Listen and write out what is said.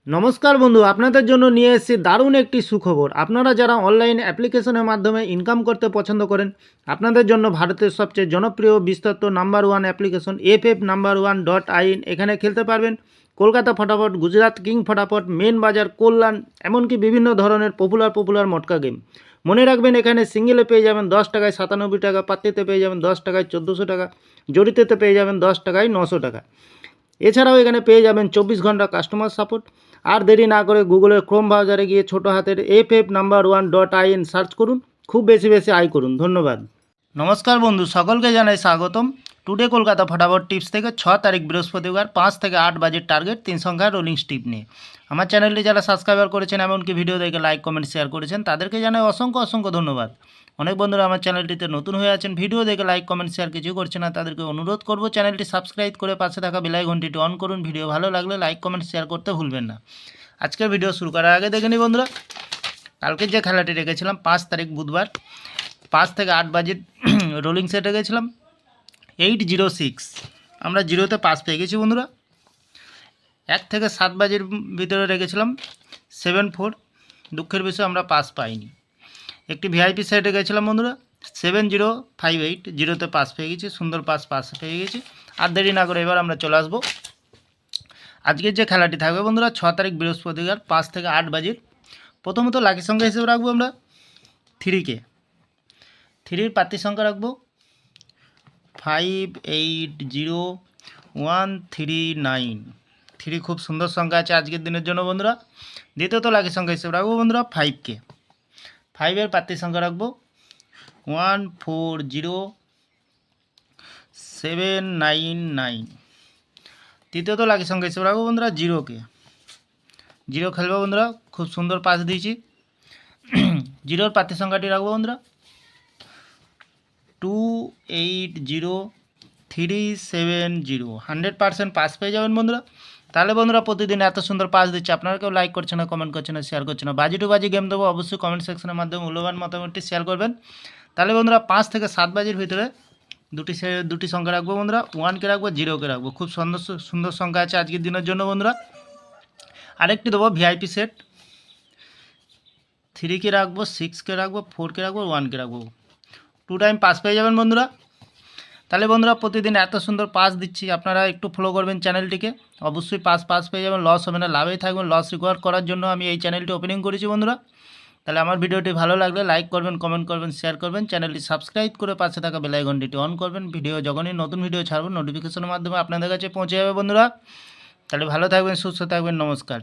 নমস্কার বন্ধু, আপনাদের জন্য নিয়ে এসেছি দারুণ একটি সুখবর। আপনারা যারা অনলাইন অ্যাপ্লিকেশনের মাধ্যমে ইনকাম করতে পছন্দ করেন, আপনাদের জন্য ভারতের সবচেয়ে জনপ্রিয় বিস্তৃত নাম্বার ওয়ান অ্যাপ্লিকেশন FF1.in এখানে খেলতে পারবেন। কলকাতা ফটাফট, গুজরাট কিং ফটাফট, মেন বাজার, কল্যাণ, এমনকি বিভিন্ন ধরনের পপুলার মটকা গেম। মনে রাখবেন, এখানে সিঙ্গেলে পেয়ে যাবেন 10 টাকায় 97 টাকা, পাত্তিতে পেয়ে যাবেন 10 টাকায় 1400 টাকা, জড়িতেতে পেয়ে যাবেন 10 টাকায় 900 টাকা। এছাড়াও এখানে পেয়ে যাবেন 24 ঘন্টা কাস্টমার সাপোর্ট। আর দেরি না করে গুগলের ক্রোম ব্রাউজারে গিয়ে ছোটো হাতের FF1.in সার্চ করুন, খুব বেশি আয় করুন। ধন্যবাদ। নমস্কার বন্ধু, সকলকে জানাই স্বাগতম। টুডে কলকাতা ফটাফট টিপস থেকে 6 তারিখ বৃহস্পতিবার 5 থেকে 8 বাজের টার্গেট 3 সংখ্যার রোলিং স্টিপ নিয়ে। আমার চ্যানেলটি যারা সাবস্ক্রাইবার করেছেন, এমনকি ভিডিও দেখে লাইক কমেন্ট শেয়ার করেছেন, তাদেরকে জানাই অসংখ্য ধন্যবাদ। অনেক বন্ধুরা আমার চ্যানেলটিতে নতুন হয়ে আছেন, ভিডিও দেখে লাইক কমেন্ট শেয়ার কিছু করছে না, তাদেরকে অনুরোধ করব চ্যানেলটি সাবস্ক্রাইব করে পাশে থাকা বেল আইকনটি অন করুন। ভিডিও ভালো লাগলে লাইক কমেন্ট শেয়ার করতে ভুলবেন না। আজকের ভিডিও শুরু করার আগে দেখে নিই বন্ধুরা, কালকে যে খেলাটি রেখেছিলাম 5 তারিখ বুধবার 5 থেকে 8 বাজে রোলিং সেট রেখেছিলাম 806। আমরা জিরোতে পাস পেয়ে গেছি বন্ধুরা। 1 থেকে 7 বাজের ভিতরে রেখেছিলাম 74। দুঃখের বিষয় আমরা পাস পাইনি। একটি ভিআইপি সেট রেখেছিলাম বন্ধুরা 7058, জিরোতে পাস পেয়ে গেছি, সুন্দর পাস পেয়ে গেছি। আর দেরি না করে এবার আমরা চলে আসবো আজকের যে খেলাটি থাকবে বন্ধুরা 6 তারিখ বৃহস্পতিবার 5 থেকে 8 বাজে। প্রথমত লাকি সংখ্যা হিসেবে রাখবো আমরা 3কে। 3-র প্রার্থী সংখ্যা রাখবো 580139। 3 খুব সুন্দর সংখ্যা আছে আজকের দিনের জন্য বন্ধুরা। দ্বিতীয়ত লাকি সংখ্যা হিসেবে রাখবো বন্ধুরা 5কে। 5-এর প্রার্থী সংখ্যা রাখবো 140799। তৃতীয়ত লাকি সংখ্যা হিসেবে রাখবো বন্ধুরা 0কে। 0 খেলবো বন্ধুরা, খুব সুন্দর পাস দিয়েছি। 0-র প্রার্থী সংখ্যাটি রাখবো বন্ধুরা 280370। 100% পাস পেয়ে যাবেন বন্ধুরা। তাহলে বন্ধুরা প্রতিদিন এত সুন্দর পাস দিচ্ছে, আপনারা কেউ লাইক করছে না, কমেন্ট করছে না, শেয়ার করছে না। বাজি টু বাজি গেম দেবো, অবশ্যই কমেন্ট সেকশনের মাধ্যমে মূল্যবান মতামতটি শেয়ার করবেন। তাহলে বন্ধুরা 5 থেকে 7 বাজির ভিতরে দুটি সংখ্যা রাখবো বন্ধুরা, 1কে রাখবো, 0কে রাখবো। খুব সুন্দর সংখ্যা আছে আজকের দিনের জন্য বন্ধুরা। আরেকটি দেবো ভিআইপি সেট, 3কে রাখবো, 6কে রাখবো, 4কে রাখবো, 1কে রাখবো। 2 টাইম পাস পেয়ে যাবেন বন্ধুরা। তাহলে বন্ধুরা প্রতিদিন এত সুন্দর পাস দিচ্ছি, আপনারা একটু ফলো করবেন চ্যানেলটিকে, অবশ্যই পাস পেয়ে যাবেন, লস হবে না, লাভেই থাকবেন। লস রিকভার করার জন্য আমি এই চ্যানেলটি ওপেনিং করেছি বন্ধুরা। তাহলে আমার ভিডিওটি ভালো লাগলে লাইক করবেন, কমেন্ট করবেন, শেয়ার করবেন, চ্যানেলটি সাবস্ক্রাইব করে পাশে থাকা বেল আইকনটি অন করবেন। ভিডিও যখনই নতুন ভিডিও ছাড়বো নোটিফিকেশনের মাধ্যমে আপনাদের কাছে পৌঁছে যাবে বন্ধুরা। তাহলে ভালো থাকবেন, সুস্থ থাকবেন, নমস্কার।